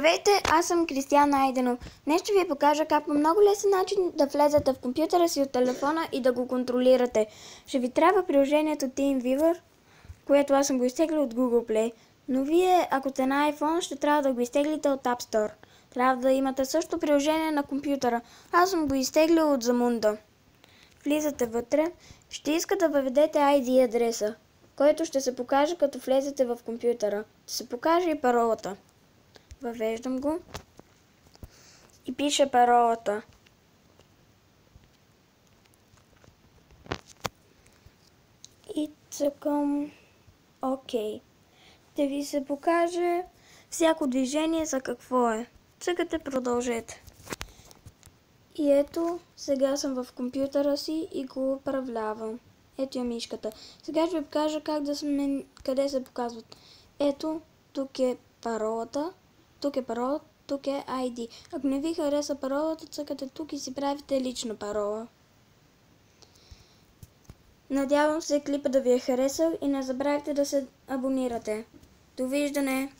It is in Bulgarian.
Здравейте, аз съм Кристиян Найденов. Днес ще ви покажа как по много лесен начин да влезете в компютъра си от телефона и да го контролирате. Ще ви трябва приложението TeamViewer, което аз съм го изтеглил от Google Play. Но вие, ако сте на iPhone, ще трябва да го изтеглите от App Store. Трябва да имате също приложение на компютъра. Аз съм го изтеглил от Zamunda. Влизате вътре, ще иска да въведете ID адреса, който ще се покаже като влезете в компютъра. Ще се покаже и паролата. Въвеждам го и пише паролата. И цъкам OK. Ще ви се покаже всяко движение за какво е. Цъкате продължете. И ето, сега съм в компютъра си и го управлявам. Ето я мишката. Сега ще ви покажа как да сме, къде се показват. Ето, тук е паролата. Тук е паролата, тук е ID. Ако не ви хареса паролата, цъкате тук и си правите лична парола. Надявам се клипа да ви е харесал и не забравяйте да се абонирате. Довиждане!